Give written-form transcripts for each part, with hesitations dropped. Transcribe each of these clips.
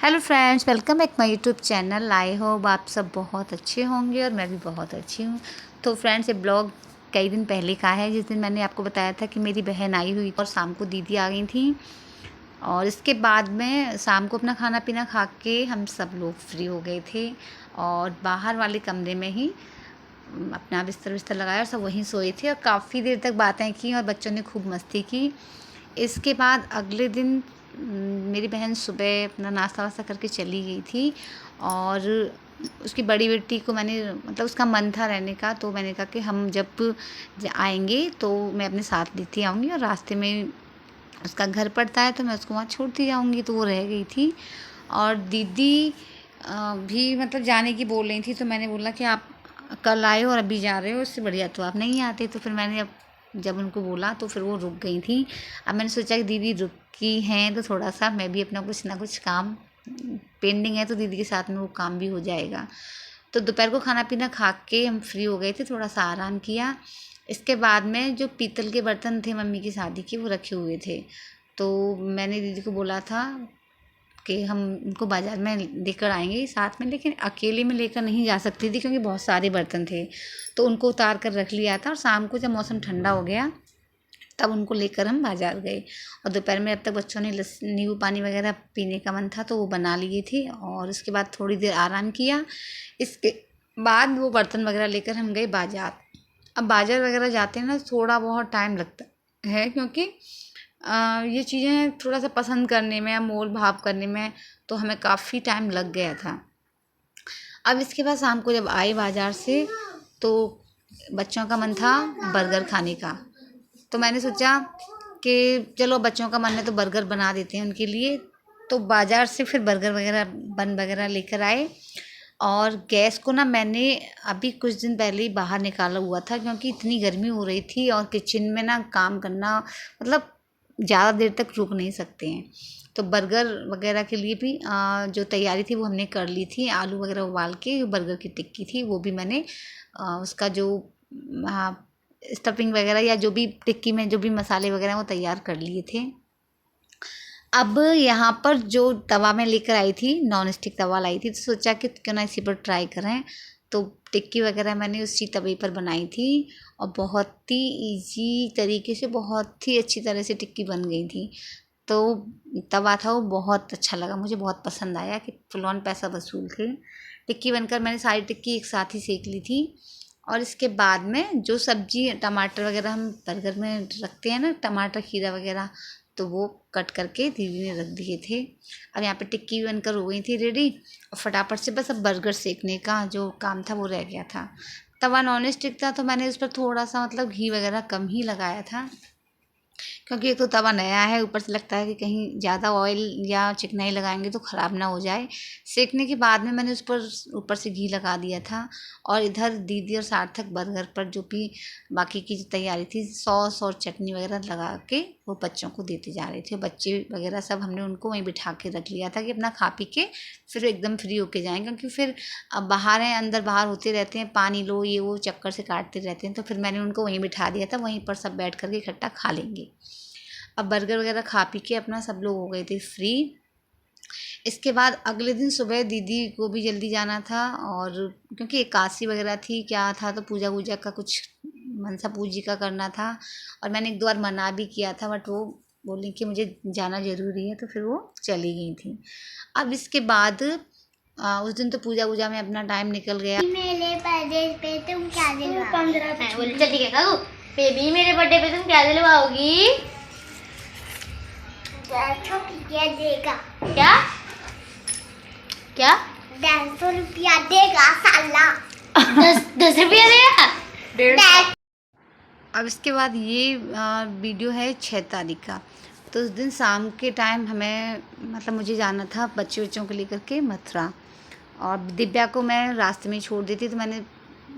Hello friends, welcome back my YouTube channel. I hope आप सब बहुत अच्छे होंगे और मैं भी बहुत अच्छी हूँ। तो फ्रेंड्स, ये ब्लॉग कई दिन पहले का है, जिस दिन मैंने आपको बताया था कि मेरी बहन आई हुई और शाम को दीदी आ गई थी। और इसके बाद में शाम को अपना खाना पीना खा के हम सब लोग फ्री हो गए थे और बाहर वाले कमरे में ही अपना बिस्तर विस्तर लगाया और सब वहीं सोए थे और काफ़ी देर तक बातें की और बच्चों ने खूब मस्ती की। इसके बाद अगले दिन मेरी बहन सुबह अपना नाश्ता वास्ता करके चली गई थी और उसकी बड़ी बेटी को मैंने मतलब उसका मन था रहने का, तो मैंने कहा कि हम जब आएंगे तो मैं अपने साथ लेती आऊँगी और रास्ते में उसका घर पड़ता है तो मैं उसको वहाँ छोड़ती जाऊँगी। तो वो रह गई थी और दीदी भी मतलब जाने की बोल रही थी, तो मैंने बोला कि आप कल आए और अभी जा रहे हो, इससे बढ़िया तो आप नहीं आते। तो फिर मैंने अब जब उनको बोला तो फिर वो रुक गई थी। अब मैंने सोचा कि दीदी रुकी हैं तो थोड़ा सा मैं भी अपना कुछ ना कुछ काम पेंडिंग है तो दीदी के साथ में वो काम भी हो जाएगा। तो दोपहर को खाना पीना खा के हम फ्री हो गए थे, थोड़ा सा आराम किया। इसके बाद में जो पीतल के बर्तन थे मम्मी की शादी के, वो रखे हुए थे। तो मैंने दीदी को बोला था कि हम उनको बाज़ार में लेकर आएंगे साथ में, लेकिन अकेले में लेकर नहीं जा सकती थी क्योंकि बहुत सारे बर्तन थे। तो उनको उतार कर रख लिया था और शाम को जब मौसम ठंडा हो गया तब उनको लेकर हम बाज़ार गए। और दोपहर में अब तक बच्चों ने नींबू पानी वगैरह पीने का मन था तो वो बना लिए थे और उसके बाद थोड़ी देर आराम किया। इसके बाद वो बर्तन वगैरह लेकर हम गए बाज़ार। अब बाज़ार वगैरह जाते हैं ना थोड़ा बहुत टाइम लगता है क्योंकि ये चीज़ें थोड़ा सा पसंद करने में या मोल भाव करने में तो हमें काफ़ी टाइम लग गया था। अब इसके बाद शाम को जब आए बाज़ार से तो बच्चों का मन था बर्गर खाने का। तो मैंने सोचा कि चलो बच्चों का मन है तो बर्गर बना देते हैं उनके लिए। तो बाज़ार से फिर बर्गर वगैरह बन वगैरह लेकर आए और गैस को ना मैंने अभी कुछ दिन पहले ही बाहर निकाला हुआ था क्योंकि इतनी गर्मी हो रही थी और किचन में ना काम करना मतलब ज़्यादा देर तक रुक नहीं सकते हैं। तो बर्गर वगैरह के लिए भी जो तैयारी थी वो हमने कर ली थी। आलू वगैरह उबाल के बर्गर की टिक्की थी वो भी मैंने उसका जो स्टफिंग वगैरह या जो भी टिक्की में जो भी मसाले वगैरह वो तैयार कर लिए थे। अब यहाँ पर जो तवा मैं लेकर आई थी, नॉन स्टिक तवा लाई थी, तो सोचा कि क्यों ना इसी पर ट्राई करें। तो टिक्की वगैरह मैंने उसी तवे पर बनाई थी और बहुत ही इजी तरीके से बहुत ही अच्छी तरह से टिक्की बन गई थी। तो तवा था वो बहुत अच्छा लगा, मुझे बहुत पसंद आया कि फुल ऑन पैसा वसूल थे। टिक्की बनकर मैंने सारी टिक्की एक साथ ही सेक ली थी। और इसके बाद में जो सब्जी टमाटर वगैरह हम बर्गर में रखते हैं ना, टमाटर खीरा वगैरह, तो वो कट करके दीदी ने रख दिए थे। अब यहाँ पे टिक्की भी बनकर हो गई थी रेडी और फटाफट से बस अब बर्गर सेकने का जो काम था वो रह गया था। तवा नॉन स्टिक था तो मैंने उस पर थोड़ा सा मतलब घी वगैरह कम ही लगाया था क्योंकि एक तो तवा नया है, ऊपर से लगता है कि कहीं ज़्यादा ऑयल या चिकनाई लगाएंगे तो ख़राब ना हो जाए। सेकने के बाद में मैंने उस पर ऊपर से घी लगा दिया था और इधर दीदी और सार्थक बर्गर पर जो भी बाकी की जो तैयारी थी सॉस और चटनी वगैरह लगा के वो बच्चों को देते जा रहे थे। बच्चे वगैरह सब हमने उनको वहीं बिठा के रख लिया था कि अपना खा पी के फिर एकदम फ्री होके जाएँ क्योंकि फिर अब बाहर हैं, अंदर बाहर होते रहते हैं, पानी लो ये वो चक्कर से काटते रहते हैं। तो फिर मैंने उनको वहीं बिठा दिया था, वहीं पर सब बैठ कर के इकट्ठा खा लेंगे। अब बर्गर वगैरह खा पी के अपना सब लोग हो गए थे फ्री। इसके बाद अगले दिन सुबह दीदी को भी जल्दी जाना था और क्योंकि एकादशी वगैरह थी क्या था तो पूजा वूजा का कुछ मनसा पूजी का करना था और मैंने एक दो बार मना भी किया था बट वो बोली कि मुझे जाना ज़रूरी है तो फिर वो चली गई थी। अब इसके बाद उस दिन तो पूजा वूजा में अपना टाइम निकल गया। मेरे बर्थडे पे तुम क्या दिलवाओगी? बोली चल ठीक है काकू, बेबी मेरे बर्थडे पे तुम क्या दिलवाओगी? ₹150 देगा। क्या क्या? 150 रुपया देगा साला। 10 रुपया देगा? 150। अब इसके बाद ये वीडियो है 6 तारीख का। तो उस दिन शाम के टाइम हमें मतलब मुझे जाना था बच्चे बच्चों को लेकर के मथुरा और दिव्या को मैं रास्ते में छोड़ देती तो मैंने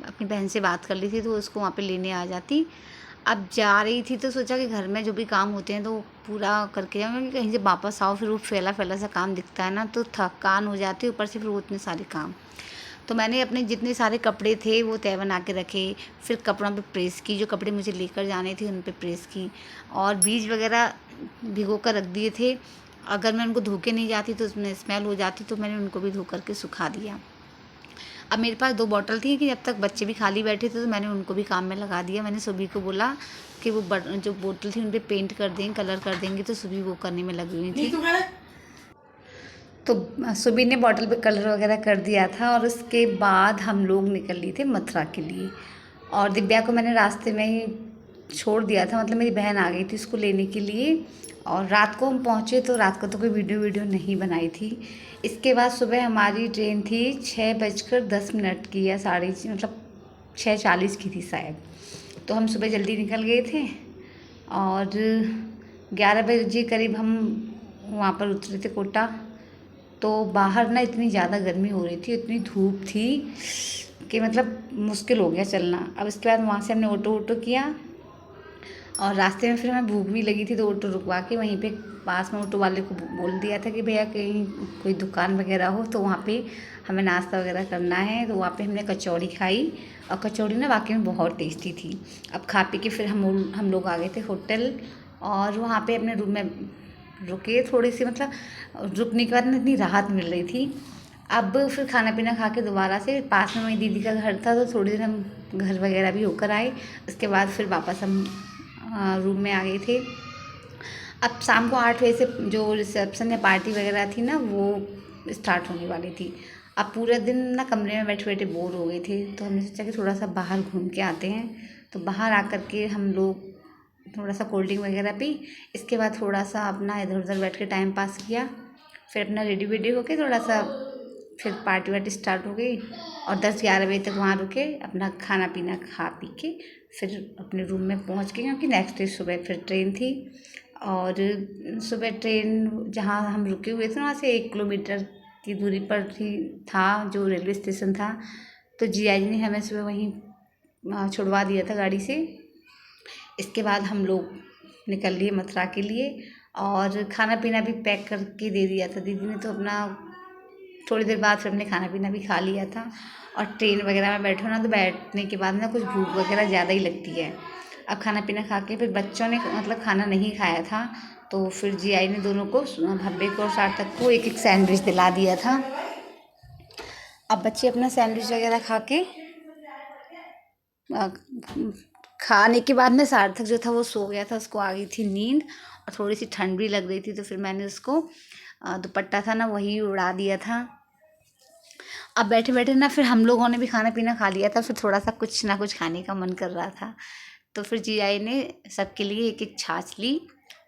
अपनी बहन से बात कर ली थी तो उसको वहाँ पे लेने आ जाती। अब जा रही थी तो सोचा कि घर में जो भी काम होते हैं तो पूरा करके जाऊँ क्योंकि कहीं से वापस आओ फिर वो फैला फैला सा काम दिखता है ना तो थकान हो जाती है, ऊपर से फिर वो इतने सारे काम। तो मैंने अपने जितने सारे कपड़े थे वो तय बना के रखे, फिर कपड़ों पे प्रेस की, जो कपड़े मुझे लेकर जाने थे उन पे प्रेस की और बीज वगैरह भिगो कर रख दिए थे। अगर मैं उनको धो के नहीं जाती तो उसमें स्मेल हो जाती, तो मैंने उनको भी धो करके सुखा दिया। अब मेरे पास 2 बॉटल थी कि जब तक बच्चे भी खाली बैठे थे तो मैंने उनको भी काम में लगा दिया। मैंने सुबह को बोला कि वो जो बोतल थी उन पे पेंट कर देंगे, कलर कर देंगे, तो सुबह वो करने में लगी हुई थी। तो सुबह ने बॉटल पे कलर वगैरह कर दिया था और उसके बाद हम लोग निकल लिए थे मथुरा के लिए। और दिव्या को मैंने रास्ते में ही छोड़ दिया था, मतलब मेरी बहन आ गई थी उसको लेने के लिए। और रात को हम पहुँचे तो रात को तो कोई वीडियो नहीं बनाई थी। इसके बाद सुबह हमारी ट्रेन थी 6:10 की या मतलब 6:40 की थी शायद। तो हम सुबह जल्दी निकल गए थे और 11 बजे करीब हम वहाँ पर उतरे थे कोटा। तो बाहर ना इतनी ज़्यादा गर्मी हो रही थी, इतनी धूप थी कि मतलब मुश्किल हो गया चलना। अब इसके बाद वहाँ से हमने ऑटो किया और रास्ते में फिर हमें भूख भी लगी थी, तो ऑटो रुकवा के वहीं पे पास में ऑटो वाले को बोल दिया था कि भैया कहीं कोई दुकान वगैरह हो तो वहाँ पे हमें नाश्ता वगैरह करना है। तो वहाँ पे हमने कचौड़ी खाई और कचौड़ी ना वाकई में बहुत टेस्टी थी। अब खा पी के फिर हम लोग आ गए थे होटल और वहाँ पे अपने रूम में रुके थोड़ी सी, मतलब रुकने के बाद ना इतनी राहत मिल रही थी। अब फिर खाना पीना खा के दोबारा से पास में मेरी दीदी का घर था, तो थोड़ी देर हम घर वगैरह भी होकर आए। उसके बाद फिर वापस हम रूम में आ गए थे। अब शाम को 8 बजे से जो रिसेप्शन या पार्टी वगैरह थी ना वो स्टार्ट होने वाली थी। अब पूरा दिन ना कमरे में बैठे बैठे बोर हो गए थे, तो हमने सोचा कि थोड़ा सा बाहर घूम के आते हैं। तो बाहर आकर के हम लोग थोड़ा सा कोल्ड ड्रिंक वगैरह पी। इसके बाद थोड़ा सा अपना इधर उधर बैठ के टाइम पास किया। फिर अपना रेडी वेडी होके थोड़ा सा फिर पार्टी वार्टी स्टार्ट हो गई और 10-11 बजे तक वहाँ रुके, अपना खाना पीना खा पी के फिर अपने रूम में पहुँच गए, क्योंकि नेक्स्ट डे सुबह फिर ट्रेन थी। और सुबह ट्रेन जहाँ हम रुके हुए थे वहाँ से 1 किलोमीटर की दूरी पर ही था जो रेलवे स्टेशन था। तो जीआजी ने हमें सुबह वहीं छुड़वा दिया था गाड़ी से। इसके बाद हम लोग निकल लिए मथुरा के लिए और खाना पीना भी पैक करके दे दिया था दीदी ने। तो अपना थोड़ी देर बाद फिर हमने खाना पीना भी खा लिया था। और ट्रेन वगैरह में बैठो ना तो बैठने के बाद ना कुछ भूख वगैरह ज़्यादा ही लगती है। अब खाना पीना खा के फिर बच्चों ने मतलब खाना नहीं खाया था, तो फिर जीआई ने दोनों को, भब्बे को और सार्थक को, एक सैंडविच दिला दिया था। अब बच्चे अपना सैंडविच वगैरह खा के खाने के बाद में सार्थक जो था वो सो गया था, उसको आ गई थी नींद और थोड़ी सी ठंड भी लग रही थी। तो फिर मैंने उसको दुपट्टा था ना वही उड़ा दिया था। अब बैठे बैठे ना फिर हम लोगों ने भी खाना पीना खा लिया था, फिर थोड़ा सा कुछ ना कुछ खाने का मन कर रहा था। तो फिर जीआई ने सबके लिए एक छाछ ली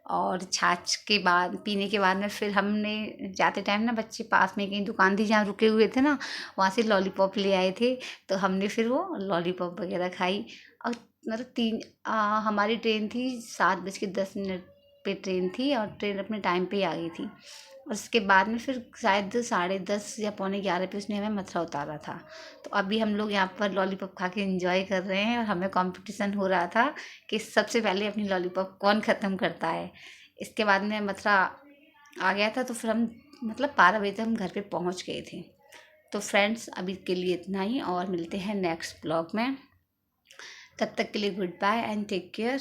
और छाछ के बाद पीने के बाद में फिर हमने जाते टाइम ना बच्चे पास में कहीं दुकान थी जहाँ रुके हुए थे ना, वहाँ से लॉलीपॉप ले आए थे। तो हमने फिर वो लॉलीपॉप वगैरह खाई। और मतलब हमारी ट्रेन थी 7:10 पे ट्रेन थी और ट्रेन अपने टाइम पे ही आ गई थी। और उसके बाद में फिर शायद 10:30 या 11:45 पे उसने हमें मथुरा उतारा था। तो अभी हम लोग यहाँ पर लॉलीपॉप खा के एंजॉय कर रहे हैं और हमें कंपटीशन हो रहा था कि सबसे पहले अपनी लॉलीपॉप कौन ख़त्म करता है। इसके बाद में मथुरा आ गया था, तो फिर हम मतलब 12 बजे तक हम घर पे पहुँच गए थे। तो फ्रेंड्स अभी के लिए इतना ही और मिलते हैं नेक्स्ट ब्लॉग में। तब तक के लिए goodbye and take care.